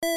Hey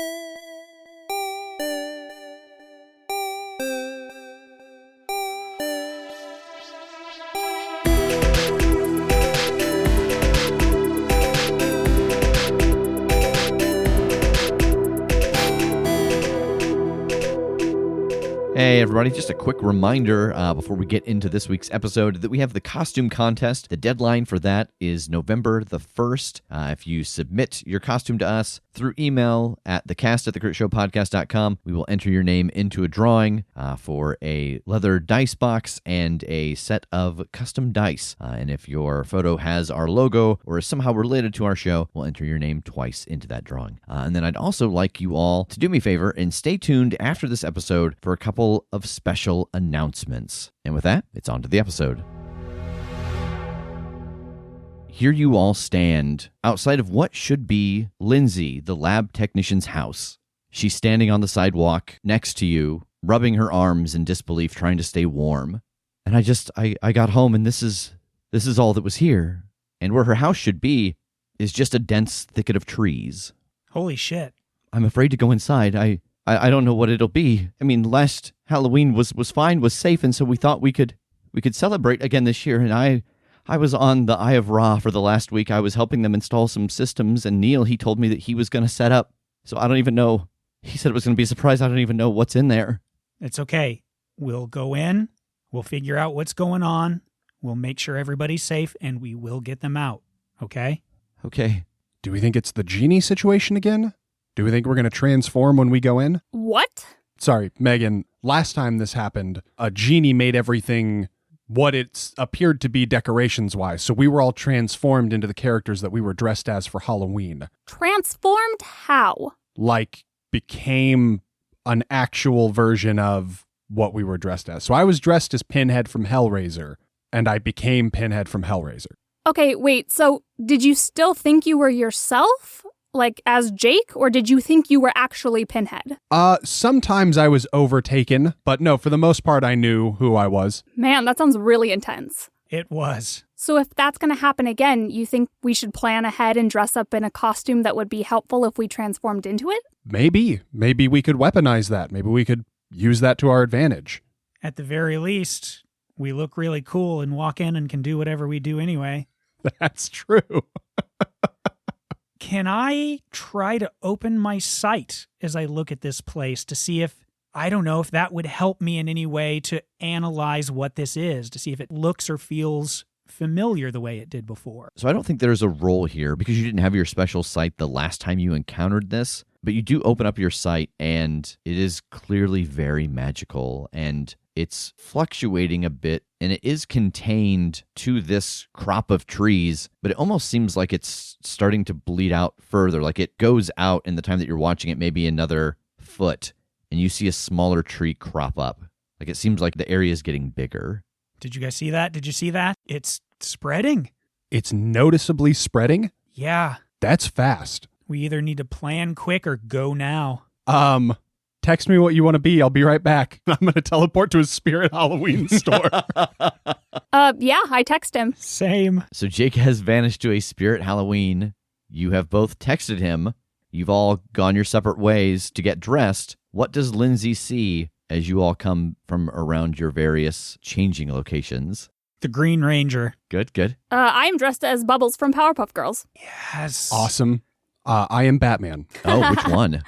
everybody, just a quick reminder before we get into this week's episode that we have the costume contest. The deadline for that is November the 1st. If you submit your costume to us through email at thecast@theCritsHowPodcast.com, we will enter your name into a drawing for a leather dice box and a set of custom dice. And if your photo has our logo or is somehow related to our show, we'll enter your name twice into that drawing. And then I'd also like you all to do me a favor and stay tuned after this episode for a couple of special announcements. And with that, it's on to the episode. Here you all stand outside of what should be Lindsay, the lab technician's house. She's standing on the sidewalk next to you, rubbing her arms in disbelief, trying to stay warm. And I got home and this is all that was here. And where her house should be is just a dense thicket of trees. Holy shit. I'm afraid to go inside. I don't know what it'll be. I mean, last Halloween was fine, was safe, and so we thought we could celebrate again this year. And I was on the Eye of Ra for the last week. I was helping them install some systems, and Neil, he told me that he was going to set up. So I don't even know. He said it was going to be a surprise. I don't even know what's in there. It's okay. We'll go in. We'll figure out what's going on. We'll make sure everybody's safe, and we will get them out. Okay? Okay. Do we think it's the genie situation again? Do we think we're going to transform when we go in? What? Sorry, Megan. Last time this happened, a genie made everything what it appeared to be decorations-wise. So we were all transformed into the characters that we were dressed as for Halloween. Transformed how? Like, became an actual version of what we were dressed as. So I was dressed as Pinhead from Hellraiser, and I became Pinhead from Hellraiser. Okay, wait, so did you still think you were yourself? Like, as Jake, or did you think you were actually Pinhead? Sometimes I was overtaken, but no, for the most part, I knew who I was. Man, that sounds really intense. It was. So if that's going to happen again, you think we should plan ahead and dress up in a costume that would be helpful if we transformed into it? Maybe. Maybe we could weaponize that. Maybe we could use that to our advantage. At the very least, we look really cool and walk in and can do whatever we do anyway. That's true. Can I try to open my sight as I look at this place to see if, I don't know, if that would help me in any way to analyze what this is, to see if it looks or feels familiar the way it did before? So I don't think there's a role here because you didn't have your special sight the last time you encountered this, but you do open up your sight and it is clearly very magical and it's fluctuating a bit and it is contained to this crop of trees, but it almost seems like it's starting to bleed out further. Like it goes out in the time that you're watching it, maybe another foot, and you see a smaller tree crop up. Like it seems like the area is getting bigger. Did you guys see that? Did you see that? It's spreading. It's noticeably spreading? Yeah. That's fast. We either need to plan quick or go now. Text me what you want to be. I'll be right back. I'm going to teleport to a Spirit Halloween store. Yeah, I text him. Same. So Jake has vanished to a Spirit Halloween. You have both texted him. You've all gone your separate ways to get dressed. What does Lindsay see as you all come from around your various changing locations? The Green Ranger. Good, good. I am dressed as Bubbles from Powerpuff Girls. Yes. Awesome. I am Batman. Oh, which one?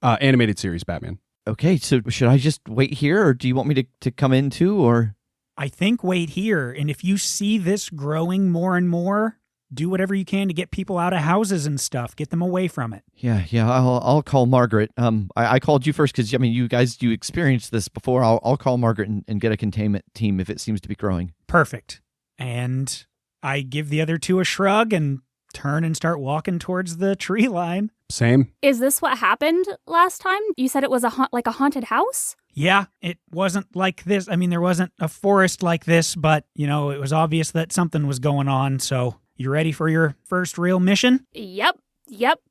Animated series Batman. Okay, so should I just wait here, or do you want me to come in too, or? I think wait here, and if you see this growing more and more, do whatever you can to get people out of houses and stuff. Get them away from it. Yeah, I'll call Margaret. I called you first because, I mean, you experienced this before. I'll call Margaret and get a containment team if it seems to be growing. Perfect. And I give the other two a shrug and turn and start walking towards the tree line. Same. Is this what happened last time? You said it was like a haunted house? Yeah, it wasn't like this. I mean, there wasn't a forest like this, but, it was obvious that something was going on. So, you ready for your first real mission? Yep,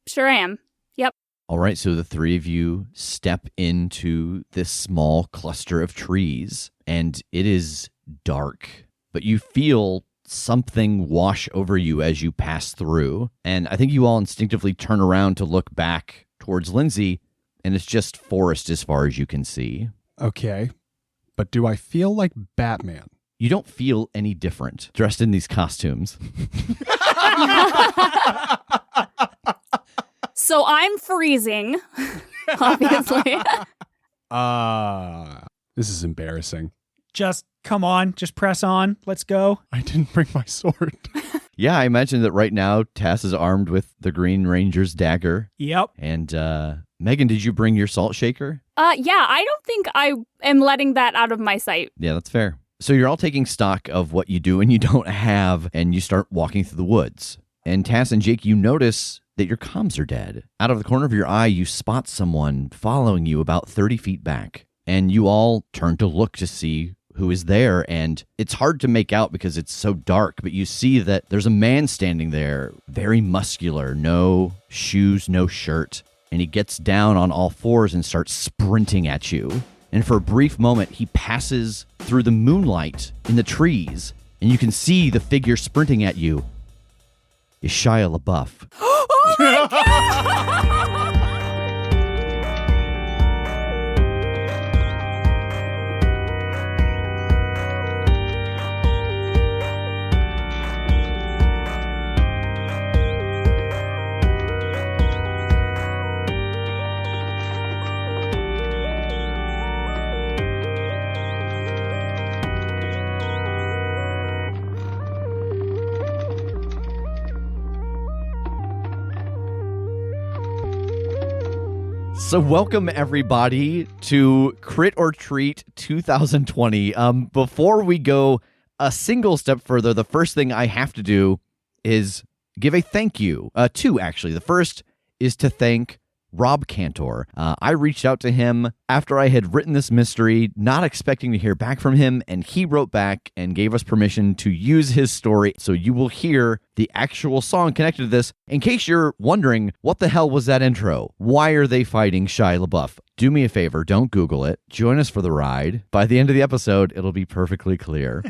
sure am. Yep. All right, so the three of you step into this small cluster of trees, and it is dark, but you feel something wash over you as you pass through. And I think you all instinctively turn around to look back towards Lindsay, and it's just forest as far as you can see. Okay. But do I feel like Batman? You don't feel any different dressed in these costumes. So I'm freezing, obviously. This is embarrassing. Just come on, just press on. Let's go. I didn't bring my sword. Yeah, I imagine that right now Tass is armed with the Green Ranger's dagger. Yep. And Megan, did you bring your salt shaker? Yeah, I don't think I am letting that out of my sight. Yeah, that's fair. So you're all taking stock of what you do and you don't have, and you start walking through the woods. And Tass and Jake, you notice that your comms are dead. Out of the corner of your eye, you spot someone following you about 30 feet back. And you all turn to look to see who is there, and it's hard to make out because it's so dark, but you see that there's a man standing there, very muscular, no shoes, no shirt, and he gets down on all fours and starts sprinting at you. And for a brief moment, he passes through the moonlight in the trees, and you can see the figure sprinting at you is Shia LaBeouf. Oh my God! So welcome, everybody, to Crit or Treat 2020. Before we go a single step further, the first thing I have to do is give a thank you. Two, actually. The first is to thank Rob Cantor. I reached out to him after I had written this mystery, not expecting to hear back from him, and he wrote back and gave us permission to use his story. So you will hear the actual song connected to this. In case you're wondering, what the hell was that intro? Why are they fighting Shia LaBeouf? Do me a favor, don't Google it. Join us for the ride. By the end of the episode, it'll be perfectly clear.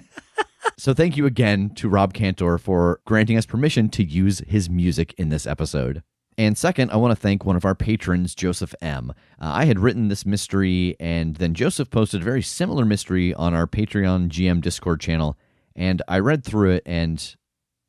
So thank you again to Rob Cantor for granting us permission to use his music in this episode. And second, I want to thank one of our patrons, Joseph M. I had written this mystery, and then Joseph posted a very similar mystery on our Patreon GM Discord channel, and I read through it, and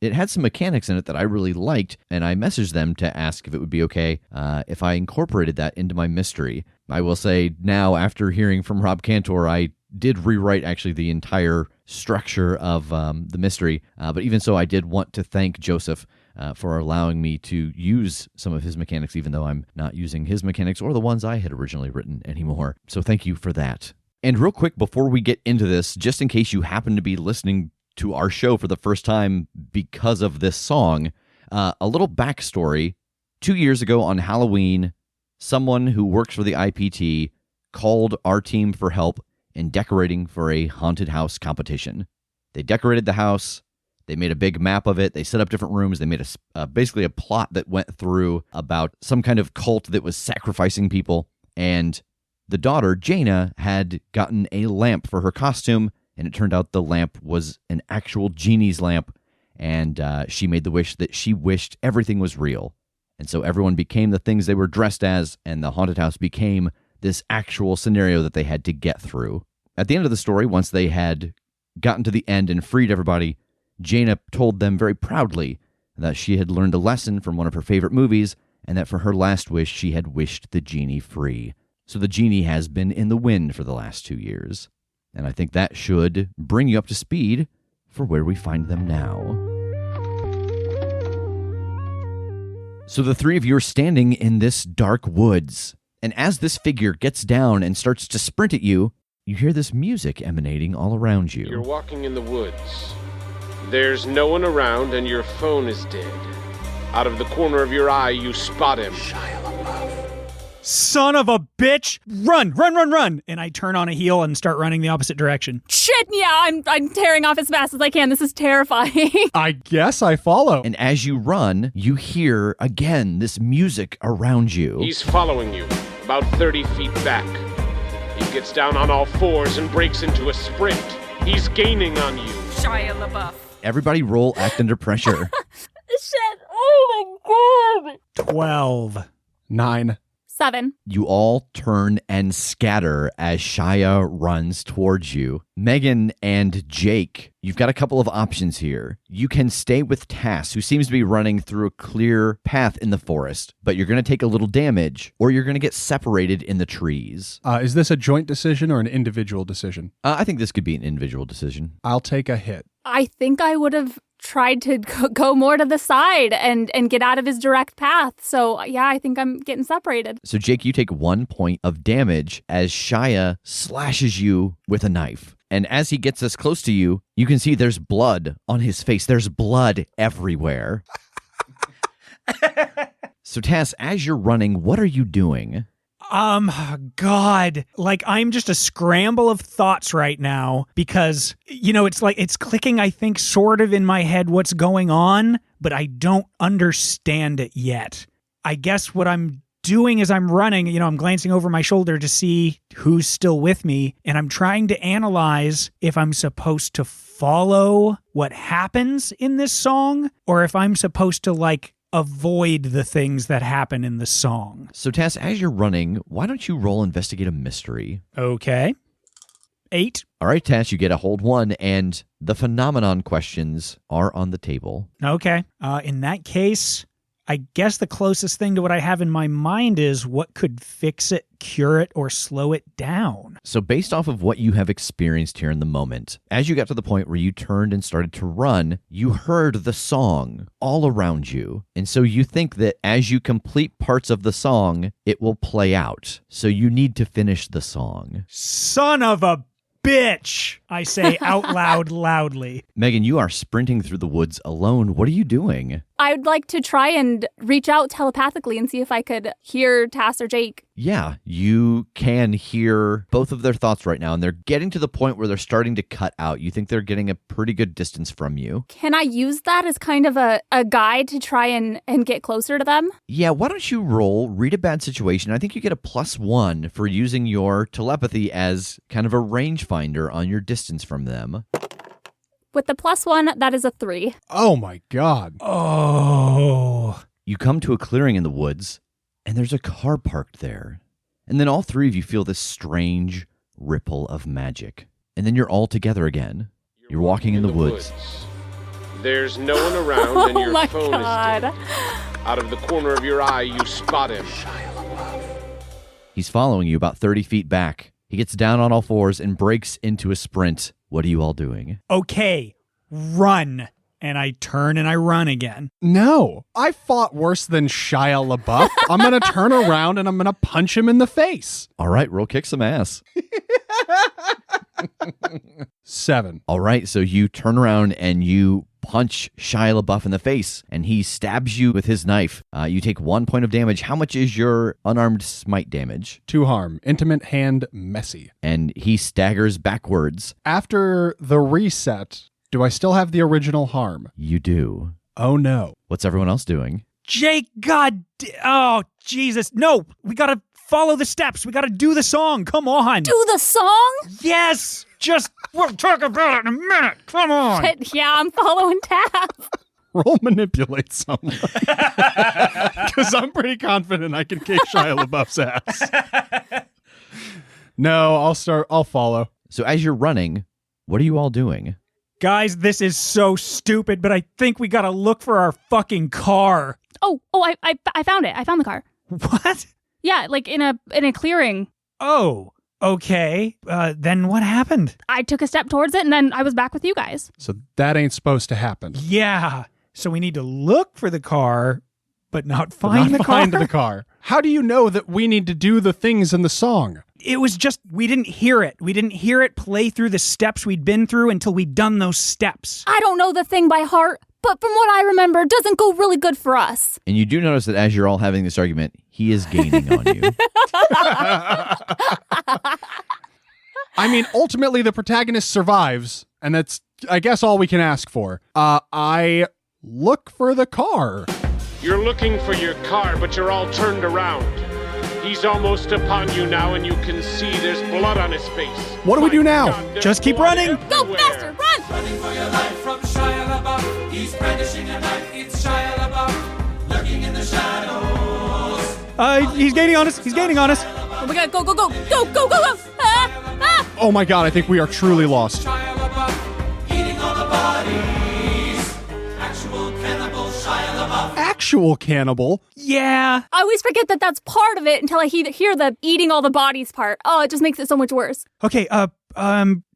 it had some mechanics in it that I really liked, and I messaged them to ask if it would be okay if I incorporated that into my mystery. I will say now, after hearing from Rob Cantor, I did rewrite actually the entire structure of the mystery, but even so, I did want to thank Joseph for allowing me to use some of his mechanics, even though I'm not using his mechanics or the ones I had originally written anymore. So thank you for that. And real quick, before we get into this, just in case you happen to be listening to our show for the first time because of this song, a little backstory. 2 years ago on Halloween, someone who works for the IPT called our team for help in decorating for a haunted house competition. They decorated the house. They made a big map of it. They set up different rooms. They made basically a plot that went through about some kind of cult that was sacrificing people. And the daughter, Jaina, had gotten a lamp for her costume, and it turned out the lamp was an actual genie's lamp. And she made the wish that she wished everything was real. And so everyone became the things they were dressed as, and the haunted house became this actual scenario that they had to get through. At the end of the story, once they had gotten to the end and freed everybody, Jaina told them very proudly that she had learned a lesson from one of her favorite movies, and that for her last wish, she had wished the genie free. So the genie has been in the wind for the last 2 years. And I think that should bring you up to speed for where we find them now. So the three of you are standing in this dark woods, and as this figure gets down and starts to sprint at you, you hear this music emanating all around you. You're walking in the woods. There's no one around and your phone is dead. Out of the corner of your eye, you spot him. Shia LaBeouf. Son of a bitch! Run, run, run, run! And I turn on a heel and start running the opposite direction. Shit, yeah, I'm tearing off as fast as I can. This is terrifying. I guess I follow. And as you run, you hear again this music around you. He's following you, about 30 feet back. He gets down on all fours and breaks into a sprint. He's gaining on you. Shia LaBeouf. Everybody roll act under pressure. Shit, oh my god. 12. 9. 7. You all turn and scatter as Shia runs towards you. Megan and Jake, you've got a couple of options here. You can stay with Tass, who seems to be running through a clear path in the forest, but you're going to take a little damage, or you're going to get separated in the trees. Is this a joint decision or an individual decision? I think this could be an individual decision. I'll take a hit. I think I would have tried to go more to the side and get out of his direct path. So, yeah, I think I'm getting separated. So, Jake, you take 1 point of damage as Shia slashes you with a knife. And as he gets this close to you, you can see there's blood on his face. There's blood everywhere. So, Tass, as you're running, what are you doing? God, like I'm just a scramble of thoughts right now because, it's like it's clicking, I think, sort of in my head what's going on, but I don't understand it yet. I guess what I'm doing as I'm running, I'm glancing over my shoulder to see who's still with me, and I'm trying to analyze if I'm supposed to follow what happens in this song or if I'm supposed to, avoid the things that happen in the song. So, Tass, as you're running, why don't you roll Investigate a Mystery? Okay. 8. All right, Tass, you get a hold 1, and the phenomenon questions are on the table. Okay. In that case, I guess the closest thing to what I have in my mind is what could fix it, cure it, or slow it down. So based off of what you have experienced here in the moment, as you got to the point where you turned and started to run, you heard the song all around you. And so you think that as you complete parts of the song, it will play out. So you need to finish the song. Son of a bitch, I say out loud loudly. Megan, you are sprinting through the woods alone. What are you doing? I would like to try and reach out telepathically and see if I could hear Tass or Jake. Yeah, you can hear both of their thoughts right now, and they're getting to the point where they're starting to cut out. You think they're getting a pretty good distance from you. Can I use that as kind of a guide to try and get closer to them? Yeah, why don't you roll Read a Bad Situation? I think you get a +1 for using your telepathy as kind of a rangefinder on your distance from them. With the +1, that is a 3. Oh my God. Oh. You come to a clearing in the woods, and there's a car parked there. And then all three of you feel this strange ripple of magic. And then you're all together again. You're walking in the woods. There's no one around, and Oh your my phone God. is dead. Out of the corner of your eye, you spot him. He's following you about 30 feet back. He gets down on all fours and breaks into a sprint. What are you all doing? Okay, run. And I turn and I run again. No, I fought worse than Shia LaBeouf. I'm going to turn around and I'm going to punch him in the face. All right, roll kick some ass. 7. All right, so you turn around and you punch Shia LaBeouf in the face, and he stabs you with his knife. You take 1 point of damage. How much is your unarmed smite damage? 2 harm. Intimate hand messy. And he staggers backwards. After the reset, do I still have the original harm? You do. Oh no. What's everyone else doing? Jake, oh, Jesus. No, we got to follow the steps. We got to do the song. Come on. Do the song? Yes. We'll talk about it in a minute. Come on. Yeah, I'm following Tass. Roll manipulate someone. Because I'm pretty confident I can kick Shia LaBeouf's ass. No, I'll follow. So as you're running, what are you all doing? Guys, this is so stupid, but I think we got to look for our fucking car. Oh, I found it. I found the car. What? Yeah, like in a clearing. Oh, okay. Then what happened? I took a step towards it and then I was back with you guys. So that ain't supposed to happen. Yeah. So we need to look for the car, but not find the car. Find the car. How do you know that we need to do the things in the song? It was just, we didn't hear it. We didn't hear it play through the steps we'd been through until we'd done those steps. I don't know the thing by heart, but from what I remember, it doesn't go really good for us. And you do notice that as you're all having this argument, he is gaining on you. I mean, ultimately the protagonist survives, and that's, I guess, all we can ask for. I look for the car. You're looking for your car, but you're all turned around. He's almost upon you now, and you can see there's blood on his face. What do we do now? Just keep running. Go faster, run! Running for your life from Shia LaBeouf. He's brandishing a knife. It's Shia LaBeouf. Lurking in the shadows. He's gaining on us. He's gaining on us. Oh my god, go, go, go, go, go, go, go. Oh my god, I think we are truly lost. Shia LaBeouf, eating all the bodies. Actual cannibal Shia LaBeouf. Actual cannibal? Yeah. I always forget that that's part of it until I hear the eating all the bodies part. Oh, it just makes it so much worse. Okay,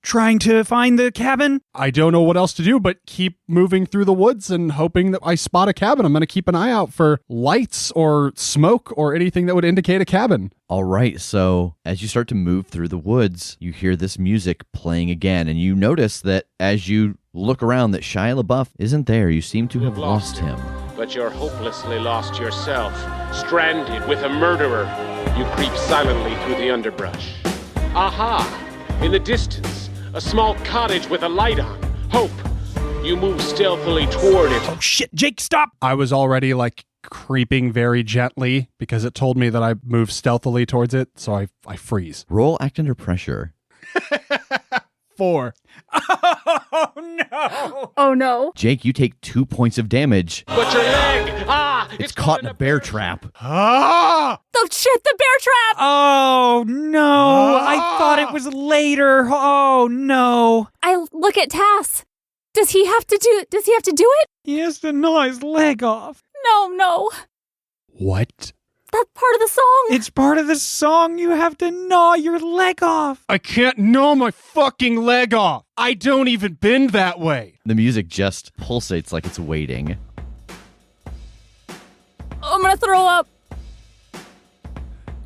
trying to find the cabin. I don't know what else to do but keep moving through the woods and hoping that I spot a cabin. I'm going to keep an eye out for lights or smoke or anything that would indicate a cabin. All right, so as you start to move through the woods, you hear this music playing again, and you notice that as you look around that Shia LaBeouf isn't there. You seem to have lost him. But you're hopelessly lost yourself, stranded with a murderer. You creep silently through the underbrush. Aha! In the distance, a small cottage with a light on. Hope. You move stealthily toward it. Oh shit, Jake, stop! I was already creeping very gently because it told me that I moved stealthily towards it, so I freeze. Roll act under pressure. 4. Oh no! Oh no. Jake, you take 2 points of damage. But your leg! Ah! It's caught in a bear trap. Ah! Oh shit, the bear trap! Oh no! I thought it was later. Oh no! I look at Tass. Does he have to do it? He has to gnaw his leg off. No. What? That's part of the song. It's part of the song. You have to gnaw your leg off. I can't gnaw my fucking leg off. I don't even bend that way. The music just pulsates like it's waiting. I'm gonna throw up.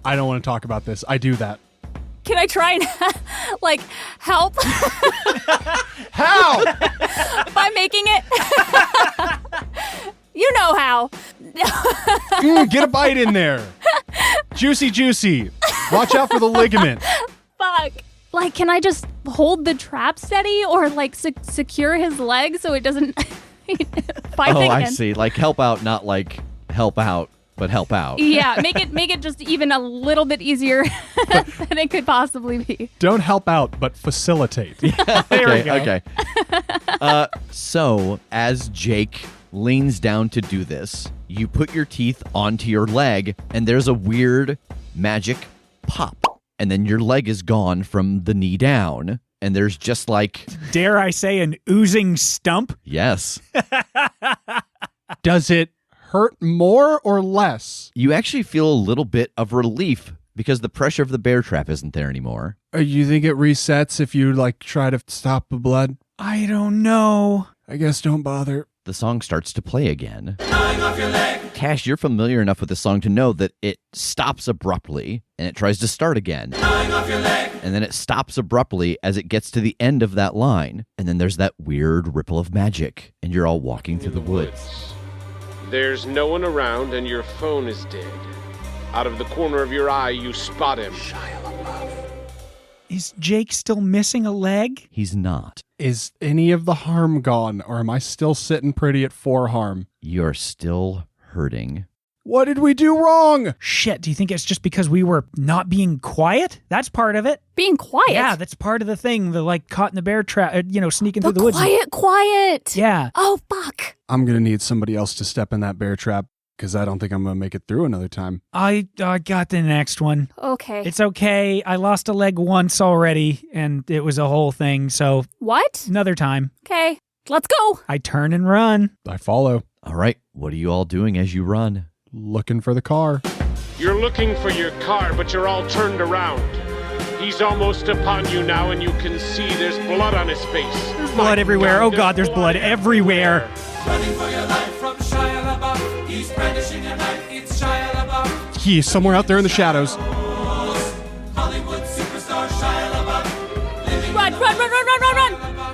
I don't want to talk about this. I do that. Can I try and help How? by making it? You know how. Get a bite in there. Juicy. Watch out for the ligament. Fuck. Can I just hold the trap steady or secure his leg so it doesn't fight Oh, again? I see. Help out, not help out, but help out. Yeah, make it just even a little bit easier than it could possibly be. Don't help out, but facilitate. There we go. Okay. So, as Jake leans down to do this, you put your teeth onto your leg, and there's a weird magic pop. And then your leg is gone from the knee down, and there's just Dare I say, an oozing stump? yes. Does it hurt more or less? You actually feel a little bit of relief because the pressure of the bear trap isn't there anymore. You think it resets if you try to stop the blood? I don't know. I guess don't bother. The song starts to play again. Gnawing off your leg. Cash, you're familiar enough with the song to know that it stops abruptly, and it tries to start again. Gnawing off your leg. And then it stops abruptly as it gets to the end of that line. And then there's that weird ripple of magic, and you're all walking through the woods. There's no one around and your phone is dead. Out of the corner of your eye, you spot him. Is Jake still missing a leg? He's not. Is any of the harm gone, or am I still sitting pretty at 4 harm? You're still hurting. What did we do wrong? Shit, do you think it's just because we were not being quiet? That's part of it. Being quiet? Yeah, that's part of the thing. The caught in the bear trap, sneaking through the woods. Quiet. Yeah. Oh, fuck. I'm going to need somebody else to step in that bear trap because I don't think I'm going to make it through another time. I got the next one. Okay. It's okay. I lost a leg once already, and it was a whole thing, so What? another time. Okay. Let's go. I turn and run. I follow, All right, what are you all doing as you run? looking for the car. You're looking for your car, but you're all turned around. He's almost upon you now, and you can see there's blood on his face. There's blood everywhere. Oh, God, there's blood everywhere. Running for your life from Shia LaBeouf. He's brandishing a knife. It's Shia LaBeouf. He's somewhere out there in the shadows. Hollywood superstar Shia LaBeouf. Living Run.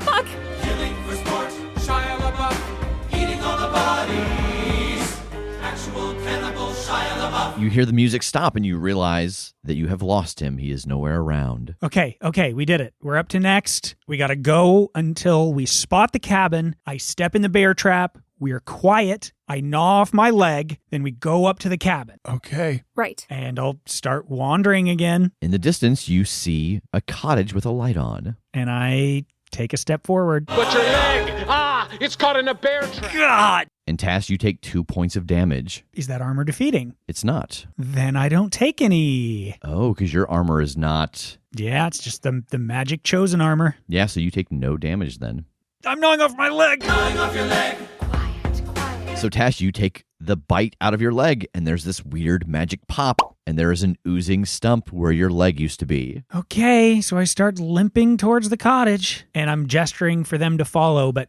Fuck. killing for sport. Shia LaBeouf. Eating all the bodies. Actual cannibal Shia LaBeouf. You hear the music stop and you realize that you have lost him. He is nowhere around. Okay, we did it. We're up to next. We got to go until we spot the cabin. I step in the bear trap. We're quiet. I gnaw off my leg. Then we go up to the cabin. Okay. Right. And I'll start wandering again. In the distance, you see a cottage with a light on. And I take a step forward. But your leg! Ah! It's caught in a bear trap! God! And Tass, you take 2 points of damage. Is that armor defeating? It's not. Then I don't take any. Oh, because your armor is not... Yeah, it's just the magic chosen armor. Yeah, so you take no damage then. I'm gnawing off my leg. Gnawing off your leg. Quiet. So Tass, you take the bite out of your leg, and there's this weird magic pop, and there is an oozing stump where your leg used to be. Okay, so I start limping towards the cottage, and I'm gesturing for them to follow, but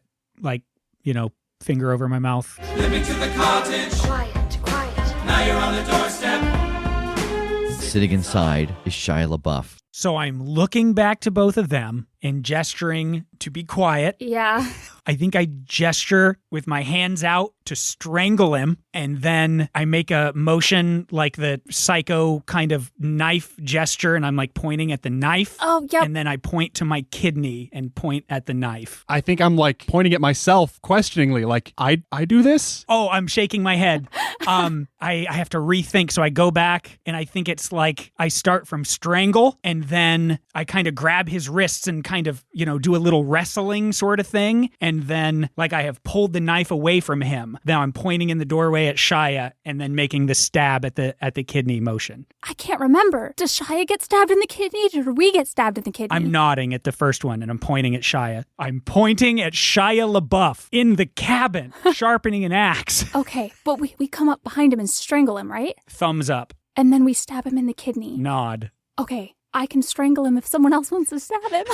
finger over my mouth. Limping to the cottage. Quiet. Now you're on the doorstep. Sitting inside is Shia LaBeouf. So I'm looking back to both of them and gesturing to be quiet. Yeah. I think I gesture with my hands out to strangle him, and then I make a motion like the psycho kind of knife gesture, and I'm like pointing at the knife. Oh, yep. And then I point to my kidney and point at the knife. I think I'm like pointing at myself questioningly, like, I do this? Oh, I'm shaking my head. I have to rethink. So I go back, and I think it's like I start from strangle, and then I kind of grab his wrists and kind of, do a little wrestling sort of thing. And then like I have pulled the knife away from him. Now I'm pointing in the doorway at Shia and then making the stab at the kidney motion. I can't remember. Does Shia get stabbed in the kidney? Or do we get stabbed in the kidney? I'm nodding at the first one and I'm pointing at Shia. I'm pointing at Shia LaBeouf in the cabin, sharpening an axe. Okay, but we come up behind him and strangle him, right? Thumbs up. And then we stab him in the kidney. Nod. Okay, I can strangle him if someone else wants to stab him.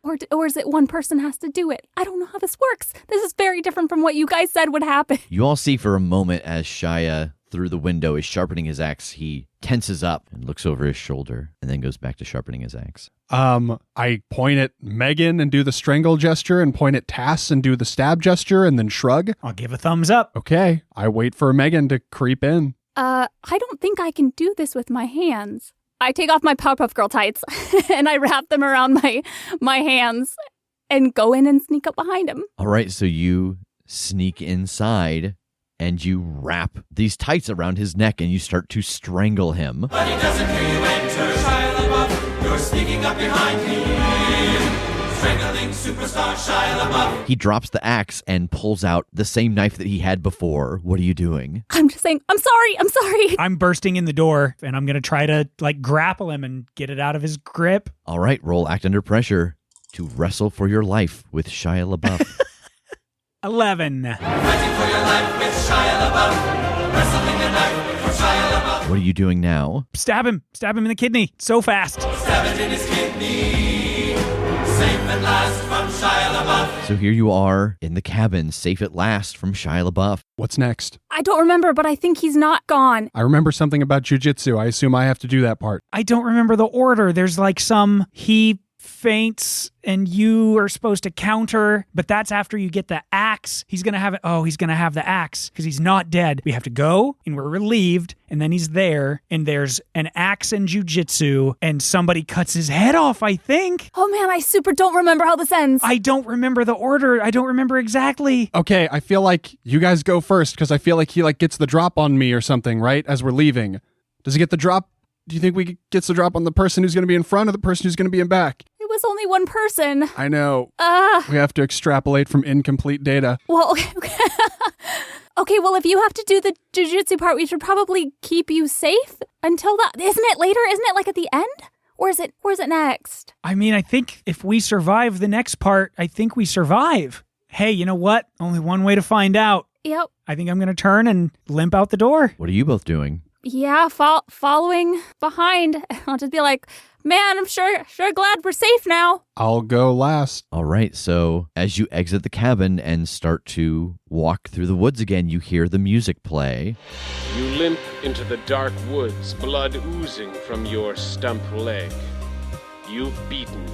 Or is it one person has to do it? I don't know how this works. This is very different from what you guys said would happen. You all see for a moment as Shia, through the window, is sharpening his axe. He tenses up and looks over his shoulder and then goes back to sharpening his axe. I point at Megan and do the strangle gesture, and point at Tass and do the stab gesture, and then shrug. I'll give a thumbs up. Okay, I wait for Megan to creep in. I don't think I can do this with my hands. I take off my Powerpuff Girl tights and I wrap them around my hands and go in and sneak up behind him. All right, so you sneak inside and you wrap these tights around his neck and you start to strangle him. But he doesn't hear you enter. Shia LaBeouf, you're sneaking up behind him. Strangling superstar Shia LaBeouf. He drops the axe and pulls out the same knife that he had before. What are you doing? I'm just saying, I'm sorry. I'm bursting in the door and I'm going to try to grapple him and get it out of his grip. All right, roll act under pressure to wrestle for your life with Shia LaBeouf. 11. Fighting for your life with Shia LaBeouf. Wrestling the knife for Shia LaBeouf. What are you doing now? Stab him in the kidney so fast. Stab it in his kidney. Safe at last from Shia LaBeouf. So here you are in the cabin, safe at last from Shia LaBeouf. What's next? I don't remember, but I think he's not gone. I remember something about jujitsu. I assume I have to do that part. I don't remember the order. There's he faints and you are supposed to counter, but that's after you get the axe. He's going to have it. Oh, he's going to have the axe because he's not dead. We have to go and we're relieved, and then he's there and there's an axe and jujitsu and somebody cuts his head off, I think. Oh man, I super don't remember how this ends. I don't remember the order. I don't remember exactly. Okay, I feel like you guys go first because I feel like he gets the drop on me or something, right? As we're leaving. Does he get the drop? Do you think we gets the drop on the person who's going to be in front or the person who's going to be in back? It was only one person. I know. We have to extrapolate from incomplete data. Well, okay, well, if you have to do the jujitsu part, we should probably keep you safe until that. Isn't it later? Isn't it at the end? Or is it next? I mean, I think if we survive the next part, I think we survive. Hey, you know what? Only one way to find out. Yep. I think I'm going to turn and limp out the door. What are you both doing? Yeah, following behind. I'll just be like, man, I'm sure glad we're safe now. I'll go last. All right, so as you exit the cabin and start to walk through the woods again, you hear the music play. You limp into the dark woods, blood oozing from your stump leg. You've beaten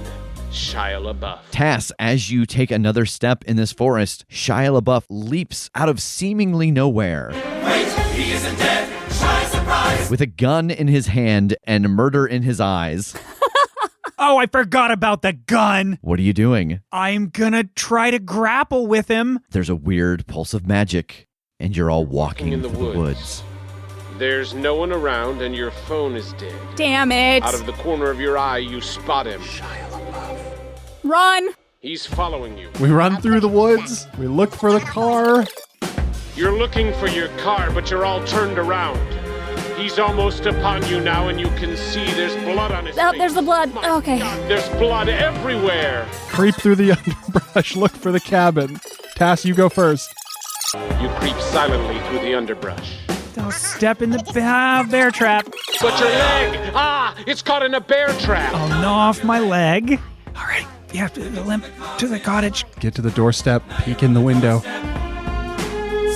Shia LaBeouf. Tass, as you take another step in this forest, Shia LaBeouf leaps out of seemingly nowhere. Wait, he isn't dead. Shia surprise. With a gun in his hand and murder in his eyes. Oh, I forgot about the gun. What are you doing? I'm gonna try to grapple with him. There's a weird pulse of magic, and you're all walking In the through the woods. woods. There's no one around and your phone is dead. Damn it. Out of the corner of your eye, you spot him. Run. He's following you. We run through the woods. We look for the car. You're looking for your car, but you're all turned around. He's almost upon you now, and you can see there's blood on his Oh, face. there's the blood. My Okay. God, there's blood everywhere. Creep through the underbrush. Look for the cabin. Tass, you go first. You creep silently through the underbrush. Don't step in the bear trap. But your leg! Ah! It's caught in a bear trap! I'll gnaw off my leg. All right, you have to limp to the cottage. Get to the doorstep. Peek in the window.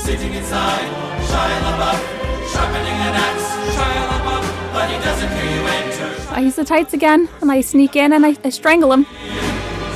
Sitting inside, Shia LaBeouf, sharpening an axe, Shia LaBeouf, but he doesn't hear you enter. I use the tights again, and I sneak in and I strangle him.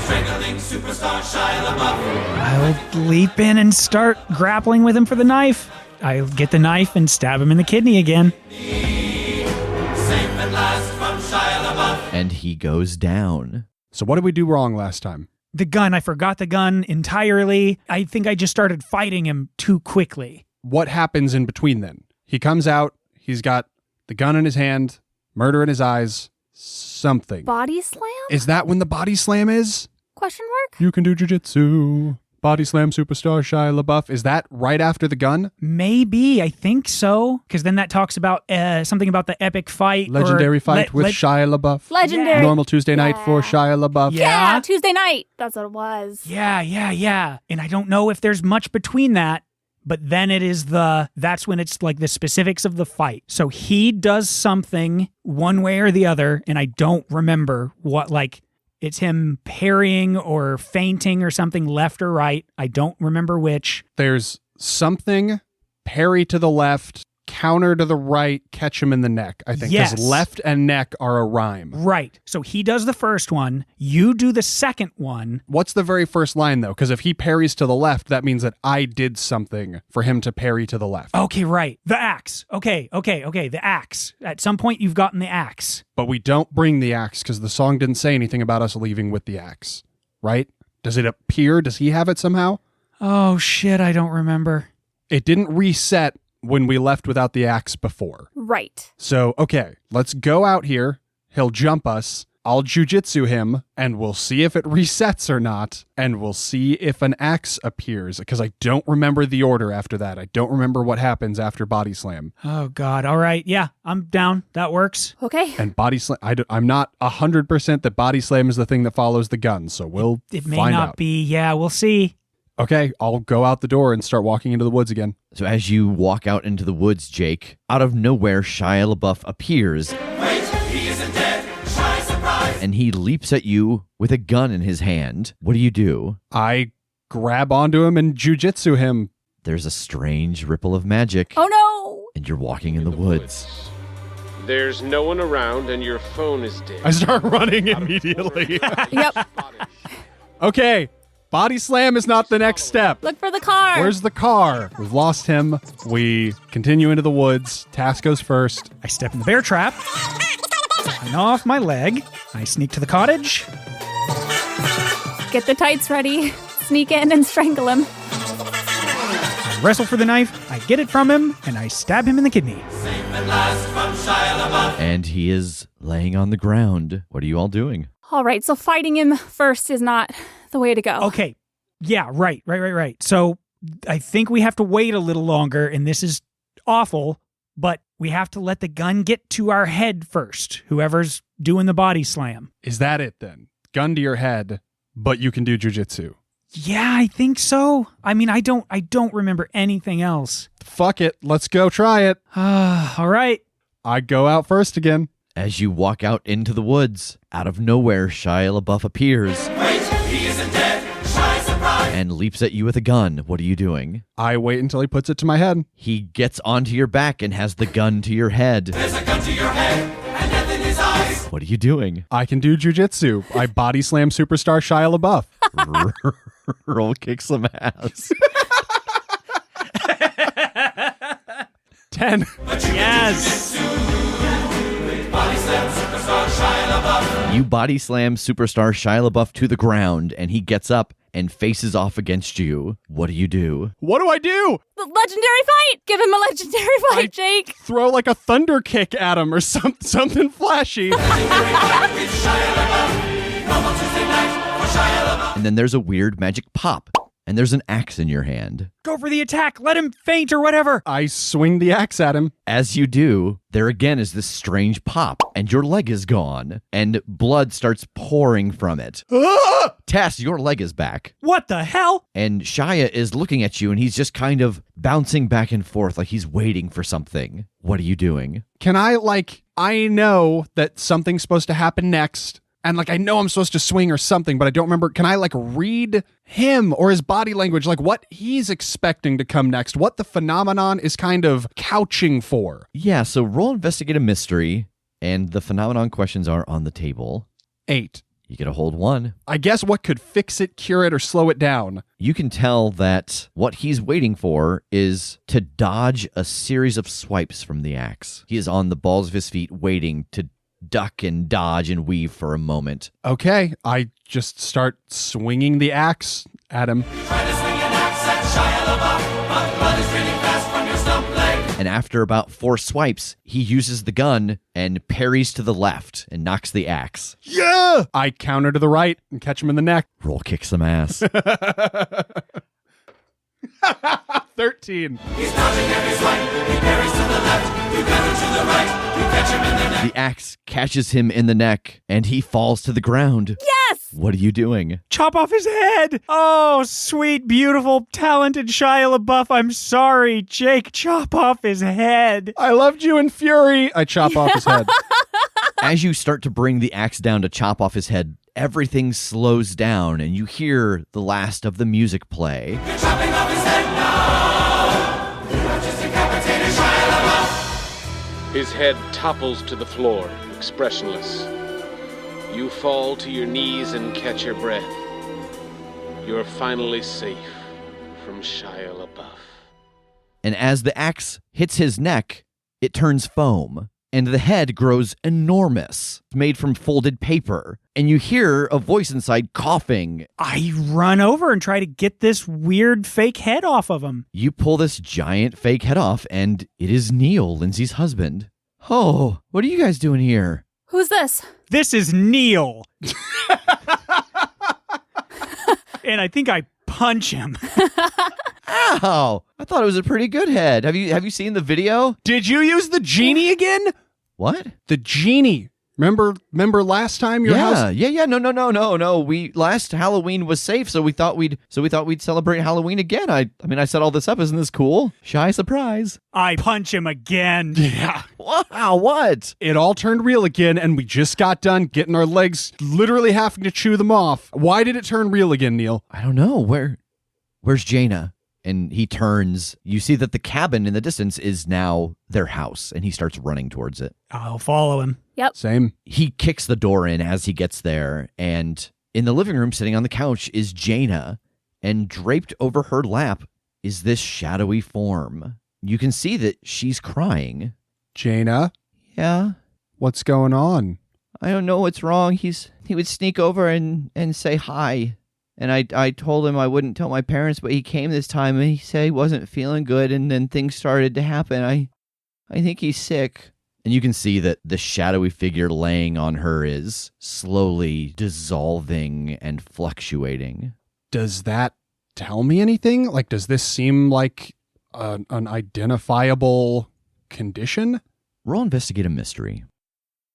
Strangling superstar Shia LaBeouf. I'll leap in and start grappling with him for the knife. I'll get the knife and stab him in the kidney again. Safe at last from Shia LaBeouf. And he goes down. So what did we do wrong last time? The gun, I forgot the gun entirely. I think I just started fighting him too quickly. What happens in between then? He comes out. He's got the gun in his hand, murder in his eyes, something. Body slam? Is that when the body slam is? Question mark? You can do jujitsu. Body slam superstar Shia LaBeouf. Is that right after the gun? Maybe, I think so. Because then that talks about something about the epic fight. Legendary fight with Shia LaBeouf. Legendary. Normal Tuesday night for Shia LaBeouf. Yeah. Yeah, Tuesday night. That's what it was. Yeah. And I don't know if there's much between that, but then it is that's when it's like the specifics of the fight. So he does something one way or the other, and I don't remember what, like, it's him parrying or feinting or something left or right. I don't remember which. There's something, parry to the left, counter to the right, catch him in the neck, I think. Yes. Because left and neck are a rhyme. Right. So he does the first one. You do the second one. What's the very first line, though? Because if he parries to the left, that means that I did something for him to parry to the left. Okay, right. The axe. Okay. The axe. At some point, you've gotten the axe. But we don't bring the axe because the song didn't say anything about us leaving with the axe, right? Does it appear? Does he have it somehow? Oh, shit. I don't remember. It didn't reset when we left without the axe before. Right. So, okay, let's go out here. He'll jump us. I'll jujitsu him, and we'll see if it resets or not, and we'll see if an axe appears, because I don't remember the order after that. I don't remember what happens after body slam. Oh, God. All right. Yeah, I'm down. That works. Okay. And body slam, I'm not 100% that body slam is the thing that follows the gun, so we'll It may find not out. be. Yeah, we'll see. Okay, I'll go out the door and start walking into the woods again. So as you walk out into the woods, Jake, out of nowhere, Shia LaBeouf appears, Wait, he isn't dead. Shy surprise. and he leaps at you with a gun in his hand. What do? I grab onto him and jujitsu him. There's a strange ripple of magic, Oh, no. and you're walking in the woods. There's no one around, and your phone is dead. I start running immediately. Yep. Okay, body slam is not the next step. Look for the car. Where's the car? We've lost him. We continue into the woods. Tass goes first. I step in the bear trap. I gnaw off my leg. I sneak to the cottage. Get the tights ready. Sneak in and strangle him. I wrestle for the knife. I get it from him, and I stab him in the kidney. Safe at last from Shia LaBeouf. And he is laying on the ground. What are you all doing? All right, so fighting him first is not the way to go. Okay. Yeah, right. So I think we have to wait a little longer, and this is awful, but we have to let the gun get to our head first, whoever's doing the body slam. Is that it then? Gun to your head, but you can do jujitsu. Yeah, I think so. I mean, I don't remember anything else. Fuck it. Let's go try it. All right. I go out first again. As you walk out into the woods, out of nowhere, Shia LaBeouf appears Wait, he isn't dead. Shy surprise. and leaps at you with a gun. What are you doing? I wait until he puts it to my head. He gets onto your back and has the gun to your head. There's a gun to your head and death in his eyes. What are you doing? I can do jujitsu. I body slam superstar Shia LaBeouf. Roll kick some ass. 10. Yes. Body slam superstar Shia LaBeouf. You body slam superstar Shia LaBeouf to the ground, and he gets up and faces off against you. What do? What do I do? The legendary fight. Give him a legendary fight, Jake. Throw like a thunder kick at him or something flashy. Legendary fight with Shia LaBeouf. Normal Tuesday night for And then there's a weird magic pop, and there's an axe in your hand. Go for the attack. Let him faint or whatever. I swing the axe at him. As you do, there again is this strange pop, and your leg is gone, and blood starts pouring from it. Ah! Tass, your leg is back. What the hell? And Shia is looking at you, and he's just kind of bouncing back and forth like he's waiting for something. What are you doing? Can I, I know that something's supposed to happen next, and, I know I'm supposed to swing or something, but I don't remember. Can I, read him or his body language, what he's expecting to come next, what the phenomenon is kind of couching for? Yeah, so roll Investigate a Mystery, and the phenomenon questions are on the table. 8. You get a hold 1. I guess what could fix it, cure it, or slow it down? You can tell that what he's waiting for is to dodge a series of swipes from the axe. He is on the balls of his feet waiting to duck and dodge and weave for a moment. Okay, I just start swinging the axe at him. Try to swing an axe at Shia LaBeouf, but blood is raining fast from your stump leg. And after about 4 swipes, he uses the gun and parries to the left and knocks the axe. Yeah! I counter to the right and catch him in the neck. Roll kick some ass. 13. He's dodging every swipe. He parries to the left. You counter to the right. You catch him in the neck. The axe catches him in the neck, and he falls to the ground. Yes! What are you doing? Chop off his head. Oh, sweet, beautiful, talented Shia LaBeouf. I'm sorry, Jake. Chop off his head. I loved you in fury. I chop off his head. As you start to bring the axe down to chop off his head, everything slows down, and you hear the last of the music play. You're chopping off his head now. You have just decapitated Shia LaBeouf. His head topples to the floor, expressionless. You fall to your knees and catch your breath. You're finally safe from Shia LaBeouf. And as the axe hits his neck, it turns foam, and the head grows enormous, made from folded paper. And you hear a voice inside coughing. I run over and try to get this weird fake head off of him. You pull this giant fake head off, and it is Neil, Lindsay's husband. Oh, what are you guys doing here? Who's this? This is Neil. And I think I punch him. Ow! I thought it was a pretty good head. Have you seen the video? Did you use the genie again? What? The genie. Remember last time your house? Yeah. No. We last Halloween was safe, so we thought we'd celebrate Halloween again. I set all this up. Isn't this cool? Shy surprise. I punch him again. Yeah. Wow, what? It all turned real again, and we just got done getting our legs literally having to chew them off. Why did it turn real again, Neil? I don't know. Where's Jaina? And he turns. You see that the cabin in the distance is now their house, and he starts running towards it. I'll follow him. Yep. Same. He kicks the door in as he gets there, and in the living room, sitting on the couch, is Jaina, and draped over her lap is this shadowy form. You can see that she's crying. Jaina, Yeah, what's going on? I don't know what's wrong. He would sneak over and say hi. And I told him I wouldn't tell my parents, but he came this time and he said he wasn't feeling good, and then things started to happen. I think he's sick. And you can see that the shadowy figure laying on her is slowly dissolving and fluctuating. Does that tell me anything? Does this seem like an identifiable condition? Roll Investigate a Mystery.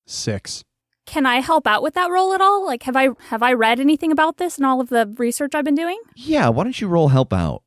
6. Can I help out with that role at all? Have I read anything about this in all of the research I've been doing? Yeah, why don't you roll Help Out?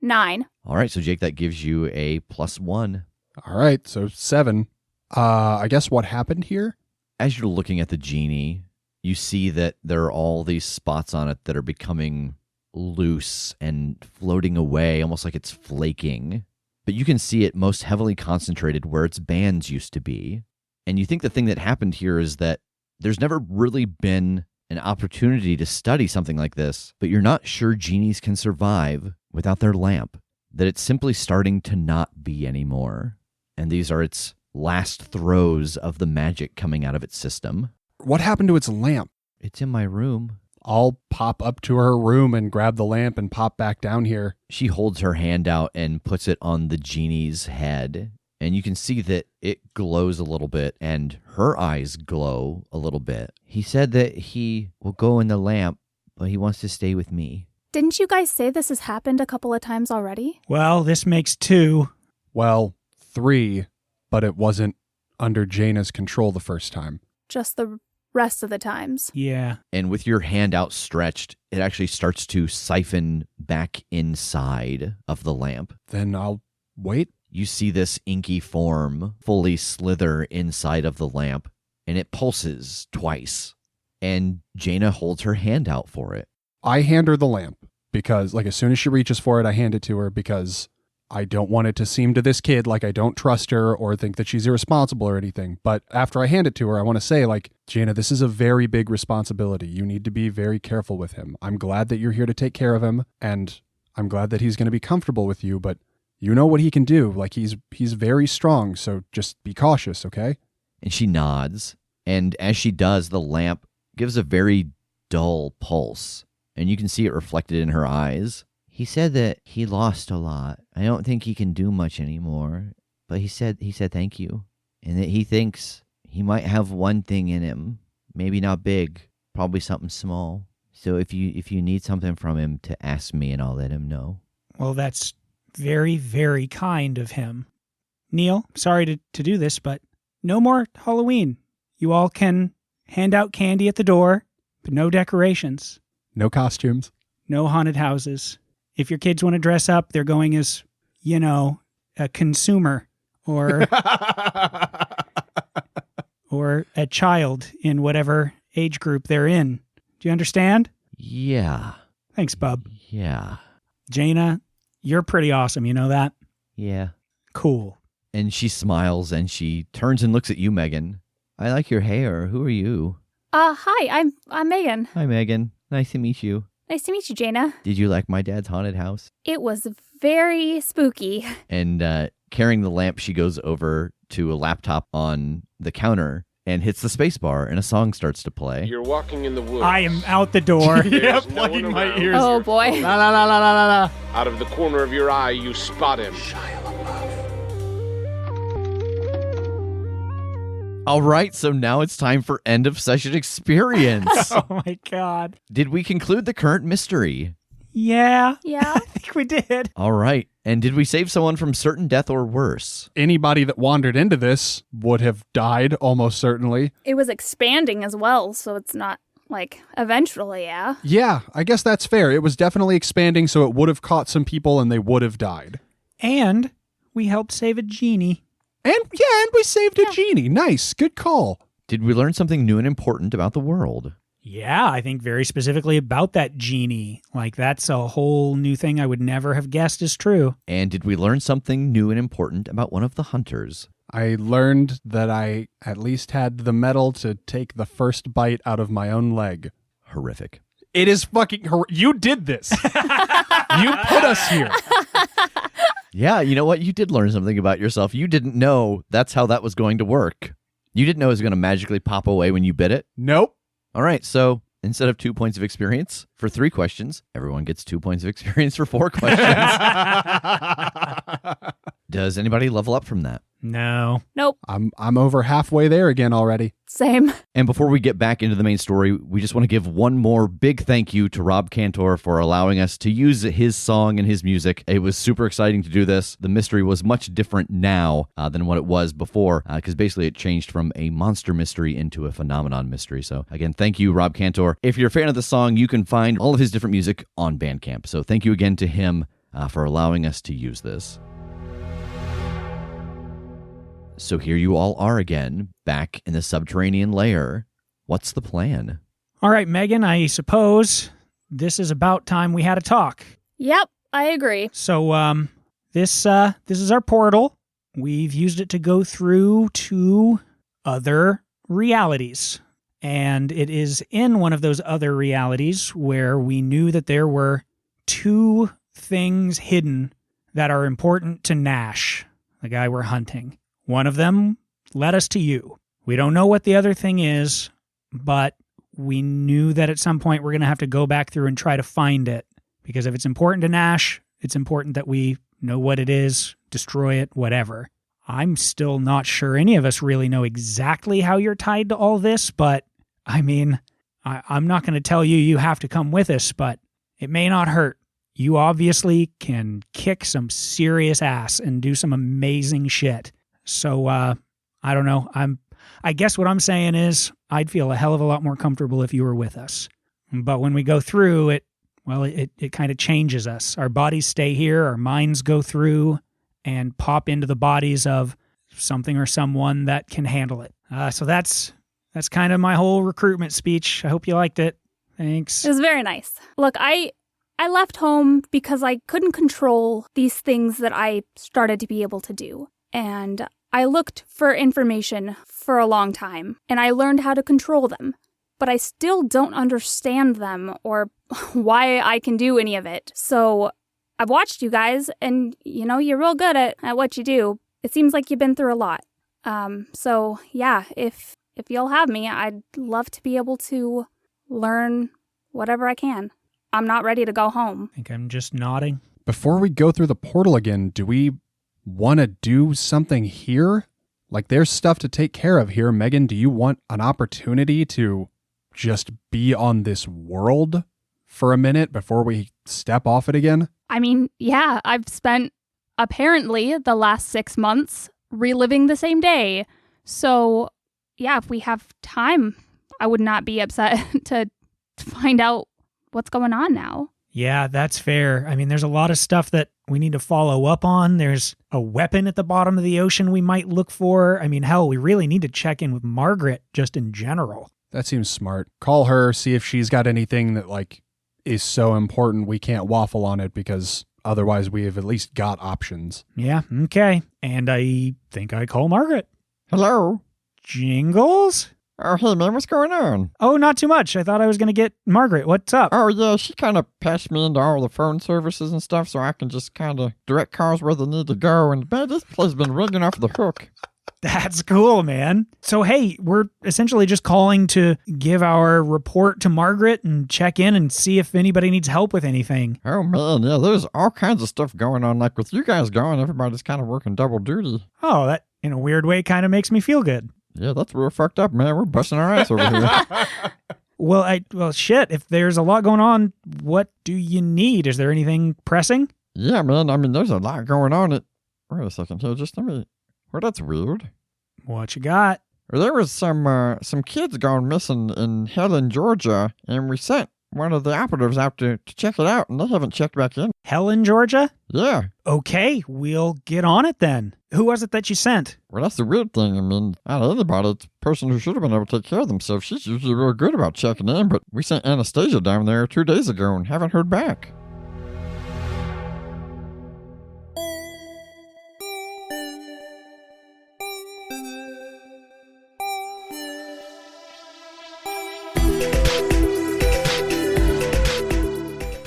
9. All right, so Jake, that gives you a +1. All right, so 7. I guess what happened here? As you're looking at the genie, you see that there are all these spots on it that are becoming loose and floating away, almost like it's flaking. But you can see it most heavily concentrated where its bands used to be. And you think the thing that happened here is that there's never really been an opportunity to study something like this, but you're not sure genies can survive without their lamp, that it's simply starting to not be anymore. And these are its last throes of the magic coming out of its system. What happened to its lamp? It's in my room. I'll pop up to her room and grab the lamp and pop back down here. She holds her hand out and puts it on the genie's head, and you can see that it glows a little bit, and her eyes glow a little bit. He said that he will go in the lamp, but he wants to stay with me. Didn't you guys say this has happened a couple of times already? Well, this makes 2. Well, 3, but it wasn't under Jaina's control the first time. Just the rest of the times. Yeah. And with your hand outstretched, it actually starts to siphon back inside of the lamp. Then I'll wait. You see this inky form fully slither inside of the lamp, and it pulses twice. And Jaina holds her hand out for it. I hand her the lamp because, like, as soon as she reaches for it, I hand it to her because I don't want it to seem to this kid like I don't trust her or think that she's irresponsible or anything. But after I hand it to her, I want to say, like, Jaina, this is a very big responsibility. You need to be very careful with him. I'm glad that you're here to take care of him, and I'm glad that he's going to be comfortable with you, but you know what he can do. Like, he's very strong, so just be cautious, okay? And she nods, and as she does, the lamp gives a very dull pulse, and you can see it reflected in her eyes. He said that he lost a lot. I don't think he can do much anymore, but he said thank you, and that he thinks he might have one thing in him, maybe not big, probably something small. So if you need something from him, to ask me and I'll let him know. Well, that's very, very kind of him. Neil, sorry to do this, but no more Halloween. You all can hand out candy at the door, but no decorations. No costumes. No haunted houses. If your kids want to dress up, they're going as, a consumer or or a child in whatever age group they're in. Do you understand? Yeah. Thanks, bub. Yeah. Jaina, you're pretty awesome. You know that? Yeah. Cool. And she smiles and she turns and looks at you, Megan. I like your hair. Who are you? Hi, I'm Megan. Hi, Megan. Nice to meet you. Nice to meet you, Jaina. Did you like my dad's haunted house? It was very spooky. And carrying the lamp, she goes over to a laptop on the counter and hits the space bar, and a song starts to play. You're walking in the woods. I am out the door. There's no one around. Oh, boy. La la la la la la la. Out of the corner of your eye, you spot him. All right, so now it's time for end of session experience. Oh, my God. Did we conclude the current mystery? Yeah. Yeah. I think we did. All right. And did we save someone from certain death or worse? Anybody that wandered into this would have died, almost certainly. It was expanding as well, so it's not like eventually, yeah. Yeah, I guess that's fair. It was definitely expanding, so it would have caught some people and they would have died. And we helped save a genie. And we saved a genie. Nice. Good call. Did we learn something new and important about the world? Yeah, I think very specifically about that genie. Like, that's a whole new thing I would never have guessed is true. And did we learn something new and important about one of the hunters? I learned that I at least had the mettle to take the first bite out of my own leg. Horrific. It is fucking you did this. You put us here. Yeah, you know what? You did learn something about yourself. You didn't know that's how that was going to work. You didn't know it was going to magically pop away when you bit it. Nope. All right, so instead of 2 points of experience for 3 questions, everyone gets 2 points of experience for 4 questions. Does anybody level up from that? No. Nope. I'm over halfway there again already. Same. And before we get back into the main story, we just want to give one more big thank you to Rob Cantor for allowing us to use his song and his music. It was super exciting to do this. The mystery was much different now than what it was before, because basically it changed from a monster mystery into a phenomenon mystery. So again, thank you, Rob Cantor. If you're a fan of the song, you can find all of his different music on Bandcamp. So thank you again to him for allowing us to use this. So here you all are again, back in the subterranean lair. What's the plan? All right, Megan, I suppose this is about time we had a talk. Yep, I agree. So, this is our portal. We've used it to go through to other realities. And it is in one of those other realities where we knew that there were 2 things hidden that are important to Nash, the guy we're hunting. One of them led us to you. We don't know what the other thing is, but we knew that at some point we're going to have to go back through and try to find it. Because if it's important to Nash, it's important that we know what it is, destroy it, whatever. I'm still not sure any of us really know exactly how you're tied to all this, but I mean, I'm not going to tell you have to come with us, but it may not hurt. You obviously can kick some serious ass and do some amazing shit. So, I don't know. I guess what I'm saying is I'd feel a hell of a lot more comfortable if you were with us. But when we go through it, well, it kind of changes us. Our bodies stay here, our minds go through and pop into the bodies of something or someone that can handle it. So that's kind of my whole recruitment speech. I hope you liked it. Thanks. It was very nice. Look, I left home because I couldn't control these things that I started to be able to do. And I looked for information for a long time, and I learned how to control them. But I still don't understand them or why I can do any of it. So I've watched you guys, and, you're real good at what you do. It seems like you've been through a lot. So, yeah, if you'll have me, I'd love to be able to learn whatever I can. I'm not ready to go home. I think I'm just nodding. Before we go through the portal again, do we want to do something here? Like, there's stuff to take care of here. Megan, do you want an opportunity to just be on this world for a minute before we step off it again? I mean, yeah, I've spent apparently the last 6 months reliving the same day. So, yeah, if we have time, I would not be upset to find out what's going on now. Yeah, that's fair. I mean, there's a lot of stuff that we need to follow up on. There's a weapon at the bottom of the ocean we might look for. I mean, hell, we really need to check in with Margaret just in general. That seems smart. Call her, see if she's got anything that, is so important we can't waffle on it, because otherwise we have at least got options. Yeah, okay. And I think I call Margaret. Hello? Jingles? Oh, hey, man, what's going on? Oh, not too much. I thought I was going to get Margaret. What's up? Oh, yeah, she kind of passed me into all the phone services and stuff so I can just kind of direct cars where they need to go. And, man, this place has been ringing off the hook. That's cool, man. So, hey, we're essentially just calling to give our report to Margaret and check in and see if anybody needs help with anything. Oh, man, yeah, there's all kinds of stuff going on. Like, with you guys going, everybody's kind of working double duty. Oh, that, in a weird way, kind of makes me feel good. Yeah, that's real fucked up, man. We're busting our ass over here. Well, shit, if there's a lot going on, what do you need? Is there anything pressing? Yeah, man, I mean, there's a lot going on. Wait a second here, just let me... Well, that's weird. What you got? There was some kids gone missing in Helen, Georgia, and we sent one of the operatives out to check it out, and they haven't checked back in. Helen, Georgia? Yeah. Okay, we'll get on it then. Who was it that you sent? Well, that's the weird thing. I mean, out of anybody, it's a person who should have been able to take care of themselves. She's usually real good about checking in, but we sent Anastasia down there 2 days ago and haven't heard back.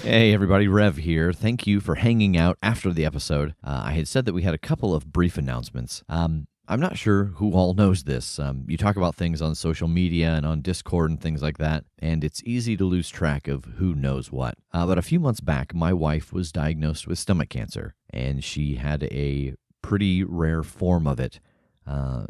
Hey everybody, Rev here. Thank you for hanging out after the episode. I had said that we had a couple of brief announcements. I'm not sure who all knows this. You talk about things on social media and on Discord and things like that, and it's easy to lose track of who knows what. But a few months back, my wife was diagnosed with stomach cancer, and she had a pretty rare form of it.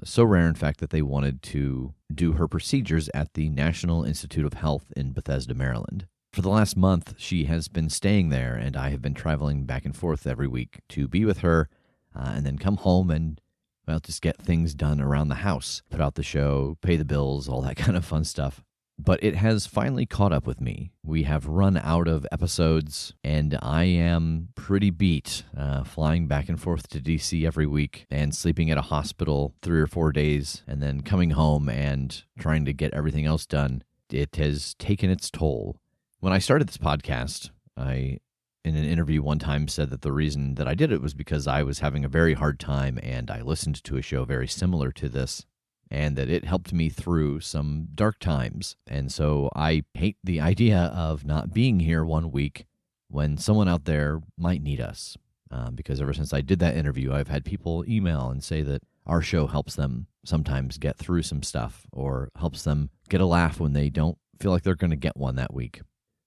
So rare, in fact, that they wanted to do her procedures at the National Institute of Health in Bethesda, Maryland. For the last month, she has been staying there, and I have been traveling back and forth every week to be with her and then come home and, well, just get things done around the house, put out the show, pay the bills, all that kind of fun stuff. But it has finally caught up with me. We have run out of episodes, and I am pretty beat, flying back and forth to D.C. every week and sleeping at a hospital 3 or 4 days, and then coming home and trying to get everything else done. It has taken its toll. When I started this podcast, I, in an interview one time, said that the reason that I did it was because I was having a very hard time, and I listened to a show very similar to this, and that it helped me through some dark times. And so I hate the idea of not being here 1 week when someone out there might need us. Because ever since I did that interview, I've had people email and say that our show helps them sometimes get through some stuff, or helps them get a laugh when they don't feel like they're going to get one that week.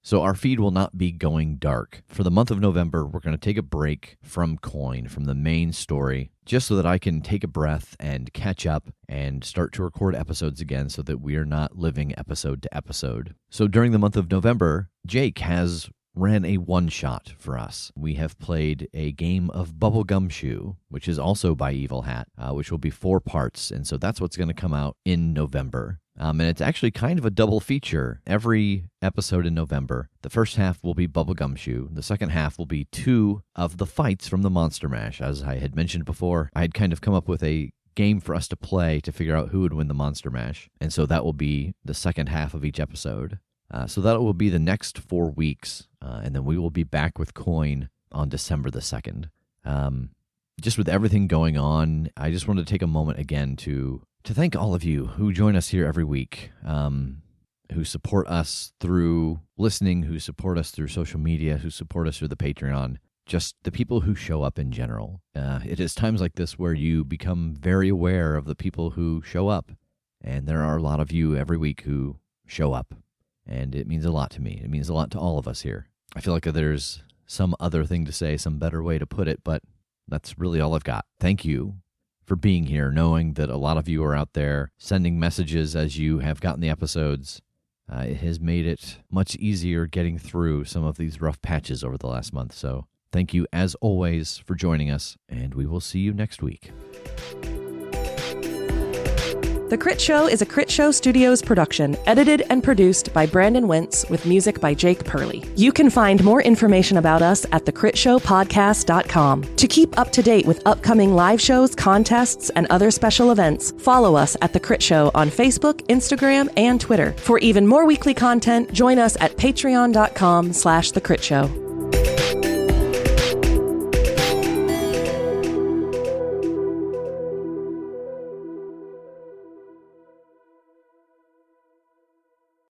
So our feed will not be going dark. For the month of November, we're going to take a break from Coin, from the main story, just so that I can take a breath and catch up and start to record episodes again so that we are not living episode to episode. So during the month of November, Jake has ran a one-shot for us. We have played a game of Bubblegum Shoe, which is also by Evil Hat, which will be 4 parts, and so that's what's going to come out in November. And it's actually kind of a double feature. Every episode in November, the first half will be Bubblegum Shoe. The second half will be 2 of the fights from the Monster Mash. As I had mentioned before, I had kind of come up with a game for us to play to figure out who would win the Monster Mash. And so that will be the second half of each episode. So that will be the next 4 weeks. And then we will be back with Coin on December the 2nd. Just with everything going on, I just wanted to take a moment again to thank all of you who join us here every week, who support us through listening, who support us through social media, who support us through the Patreon, just the people who show up in general. It is times like this where you become very aware of the people who show up, and there are a lot of you every week who show up, and it means a lot to me. It means a lot to all of us here. I feel like there's some other thing to say, some better way to put it, but that's really all I've got. Thank you for being here, knowing that a lot of you are out there sending messages as you have gotten the episodes. It has made it much easier getting through some of these rough patches over the last month. So thank you, as always, for joining us, and we will see you next week. The Crit Show is a Critshow Studios production, edited and produced by Brandon Wentz with music by Jake Purley. You can find more information about us at thecritshowpodcast.com. To keep up to date with upcoming live shows, contests, and other special events, follow us at The Crit Show on Facebook, Instagram, and Twitter. For even more weekly content, join us at patreon.com/thecritShow.